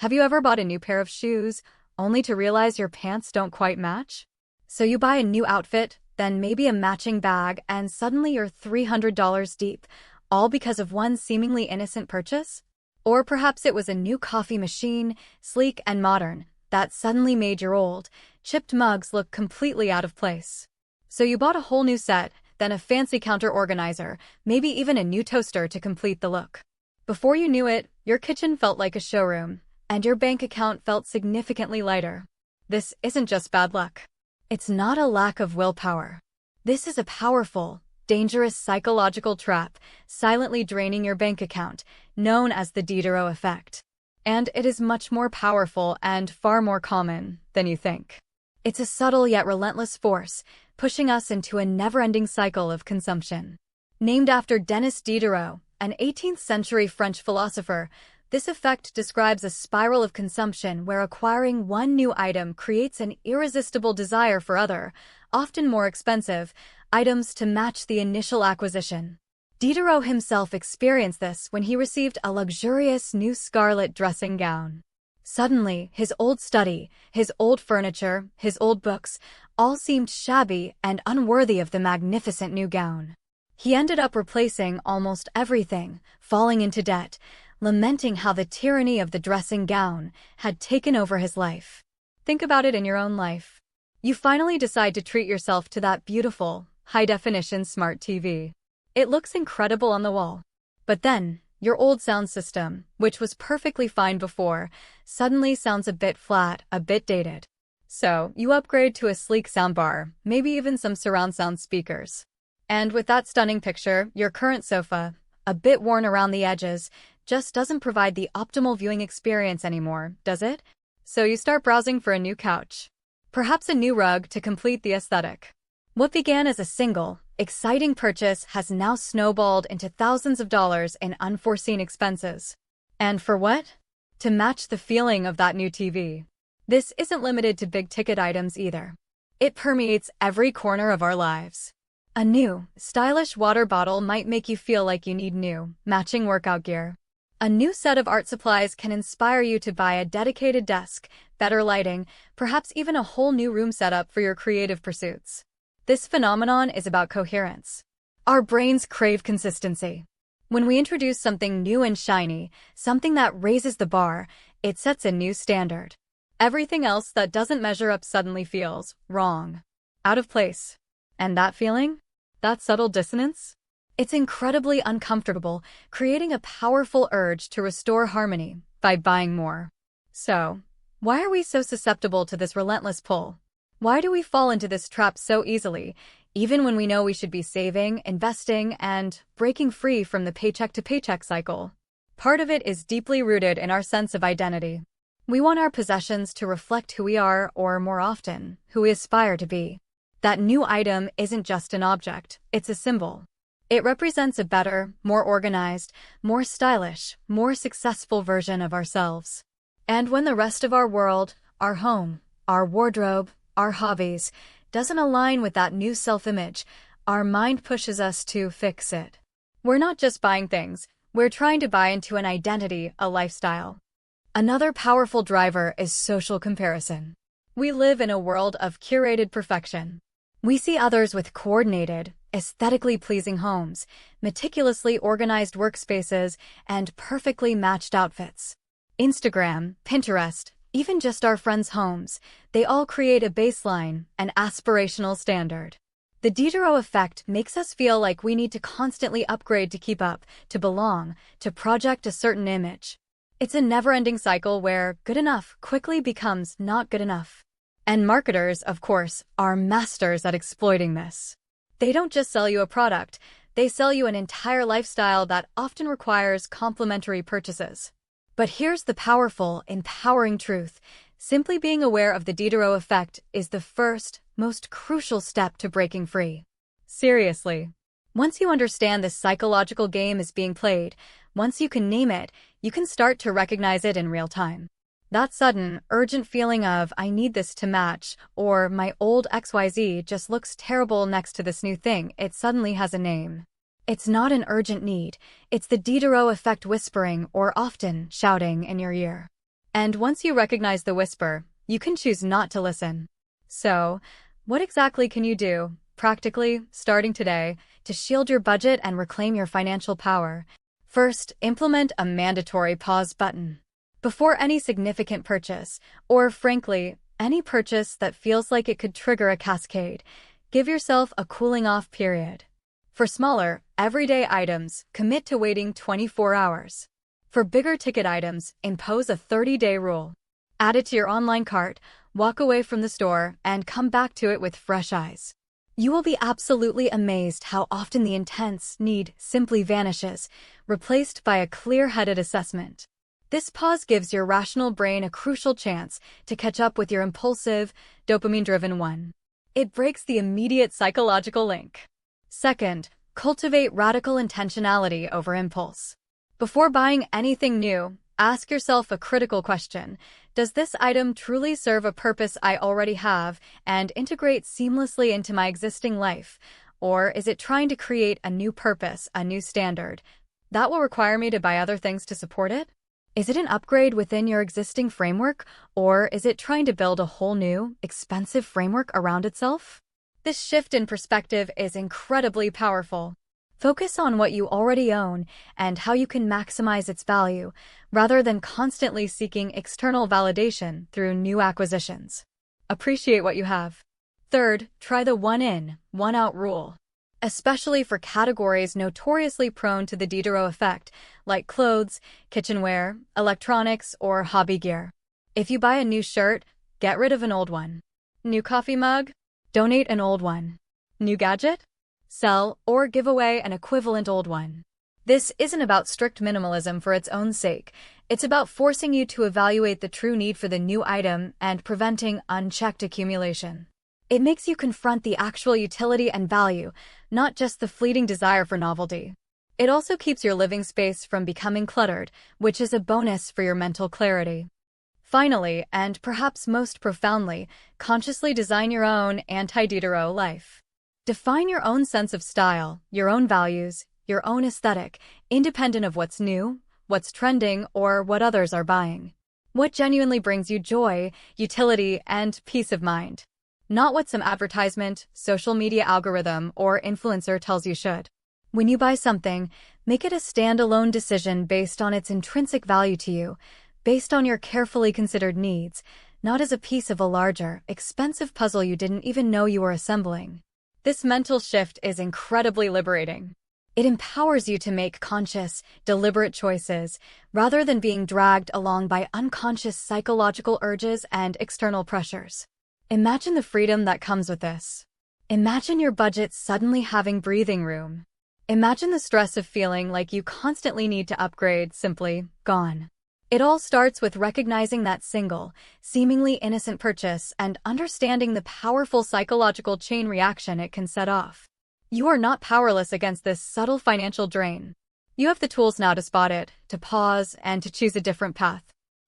Have you ever bought a new pair of shoes, only to realize your pants don't quite match? So you buy a new outfit, then maybe a matching bag, and suddenly you're $300 deep, all because of one seemingly innocent purchase? Or perhaps it was a new coffee machine, sleek and modern, that suddenly made your old, chipped mugs look completely out of place. So you bought a whole new set, then a fancy counter organizer, maybe even a new toaster to complete the look. Before you knew it, your kitchen felt like a showroom, and your bank account felt significantly lighter. This isn't just bad luck. It's not a lack of willpower. This is a powerful, dangerous psychological trap, silently draining your bank account, known as the Diderot Effect. And it is much more powerful and far more common than you think. It's a subtle yet relentless force, pushing us into a never-ending cycle of consumption. Named after Denis Diderot, an 18th-century French philosopher, this effect describes a spiral of consumption where acquiring one new item creates an irresistible desire for other, often more expensive, items to match the initial acquisition. Diderot himself experienced this when he received a luxurious new scarlet dressing gown. Suddenly, his old study, his old furniture, his old books, all seemed shabby and unworthy of the magnificent new gown. He ended up replacing almost everything, falling into debt, lamenting how the tyranny of the dressing gown had taken over his life. Think about it in your own life. You finally decide to treat yourself to that beautiful, high-definition smart TV. It looks incredible on the wall. But then, your old sound system, which was perfectly fine before, suddenly sounds a bit flat, a bit dated. So, you upgrade to a sleek soundbar, maybe even some surround sound speakers. And with that stunning picture, your current sofa, a bit worn around the edges, just doesn't provide the optimal viewing experience anymore, does it? So you start browsing for a new couch. Perhaps a new rug to complete the aesthetic. What began as a single, exciting purchase has now snowballed into thousands of dollars in unforeseen expenses. And for what? To match the feeling of that new TV. This isn't limited to big-ticket items either. It permeates every corner of our lives. A new, stylish water bottle might make you feel like you need new, matching workout gear. A new set of art supplies can inspire you to buy a dedicated desk, better lighting, perhaps even a whole new room setup for your creative pursuits. This phenomenon is about coherence. Our brains crave consistency. When we introduce something new and shiny, something that raises the bar, it sets a new standard. Everything else that doesn't measure up suddenly feels wrong, out of place. And that feeling? That subtle dissonance? It's incredibly uncomfortable, creating a powerful urge to restore harmony by buying more. So, why are we so susceptible to this relentless pull? Why do we fall into this trap so easily, even when we know we should be saving, investing, and breaking free from the paycheck-to-paycheck cycle? Part of it is deeply rooted in our sense of identity. We want our possessions to reflect who we are, or more often, who we aspire to be. That new item isn't just an object, it's a symbol. It represents a better, more organized, more stylish, more successful version of ourselves. And when the rest of our world, our home, our wardrobe, our hobbies, doesn't align with that new self-image, our mind pushes us to fix it. We're not just buying things, we're trying to buy into an identity, a lifestyle. Another powerful driver is social comparison. We live in a world of curated perfection. We see others with coordinated, aesthetically pleasing homes, meticulously organized workspaces, and perfectly matched outfits. Instagram, Pinterest, even just our friends' homes, they all create a baseline, an aspirational standard. The Diderot Effect makes us feel like we need to constantly upgrade to keep up, to belong, to project a certain image. It's a never-ending cycle where good enough quickly becomes not good enough. And marketers, of course, are masters at exploiting this. They don't just sell you a product, they sell you an entire lifestyle that often requires complementary purchases. But here's the powerful, empowering truth. Simply being aware of the Diderot Effect is the first, most crucial step to breaking free. Seriously. Once you understand this psychological game is being played, once you can name it, you can start to recognize it in real time. That sudden, urgent feeling of, I need this to match, or my old XYZ just looks terrible next to this new thing, it suddenly has a name. It's not an urgent need, it's the Diderot Effect whispering or often shouting in your ear. And once you recognize the whisper, you can choose not to listen. So, what exactly can you do, practically, starting today, to shield your budget and reclaim your financial power? First, implement a mandatory pause button. Before any significant purchase, or frankly, any purchase that feels like it could trigger a cascade, give yourself a cooling-off period. For smaller, everyday items, commit to waiting 24 hours. For bigger ticket items, impose a 30-day rule. Add it to your online cart, walk away from the store, and come back to it with fresh eyes. You will be absolutely amazed how often the intense need simply vanishes, replaced by a clear-headed assessment. This pause gives your rational brain a crucial chance to catch up with your impulsive, dopamine-driven one. It breaks the immediate psychological link. Second, cultivate radical intentionality over impulse. Before buying anything new, ask yourself a critical question. Does this item truly serve a purpose I already have and integrate seamlessly into my existing life? Or is it trying to create a new purpose, a new standard, that will require me to buy other things to support it? Is it an upgrade within your existing framework, or is it trying to build a whole new, expensive framework around itself? This shift in perspective is incredibly powerful. Focus on what you already own and how you can maximize its value, rather than constantly seeking external validation through new acquisitions. Appreciate what you have. Third, try the one-in, one-out rule. Especially for categories notoriously prone to the Diderot effect, like clothes, kitchenware, electronics, or hobby gear. If you buy a new shirt, get rid of an old one. New coffee mug? Donate an old one. New gadget? Sell or give away an equivalent old one. This isn't about strict minimalism for its own sake. It's about forcing you to evaluate the true need for the new item and preventing unchecked accumulation. It makes you confront the actual utility and value, not just the fleeting desire for novelty. It also keeps your living space from becoming cluttered, which is a bonus for your mental clarity. Finally, and perhaps most profoundly, consciously design your own anti-Diderot life. Define your own sense of style, your own values, your own aesthetic, independent of what's new, what's trending, or what others are buying. What genuinely brings you joy, utility, and peace of mind. Not what some advertisement, social media algorithm, or influencer tells you should. When you buy something, make it a standalone decision based on its intrinsic value to you, based on your carefully considered needs, not as a piece of a larger, expensive puzzle you didn't even know you were assembling. This mental shift is incredibly liberating. It empowers you to make conscious, deliberate choices, rather than being dragged along by unconscious psychological urges and external pressures. Imagine the freedom that comes with this. Imagine your budget suddenly having breathing room. Imagine the stress of feeling like you constantly need to upgrade simply gone. It all starts with recognizing that single, seemingly innocent purchase and understanding the powerful psychological chain reaction it can set off. You are not powerless against this subtle financial drain. You have the tools now to spot it, to pause, and to choose a different path.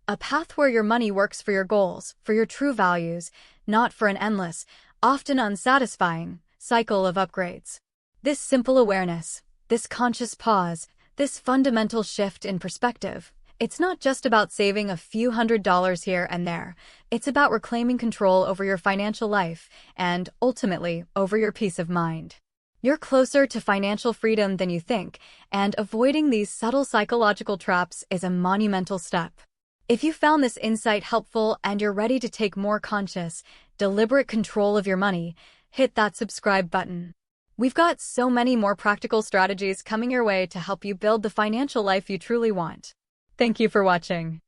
A path where your money works for your goals, for your true values, not for an endless, often unsatisfying, cycle of upgrades. This simple awareness, this conscious pause, this fundamental shift in perspective, it's not just about saving a few $100s here and there. It's about reclaiming control over your financial life and, ultimately, over your peace of mind. You're closer to financial freedom than you think, and avoiding these subtle psychological traps is a monumental step. If you found this insight helpful and you're ready to take more conscious, deliberate control of your money, hit that subscribe button. We've got so many more practical strategies coming your way to help you build the financial life you truly want. Thank you for watching.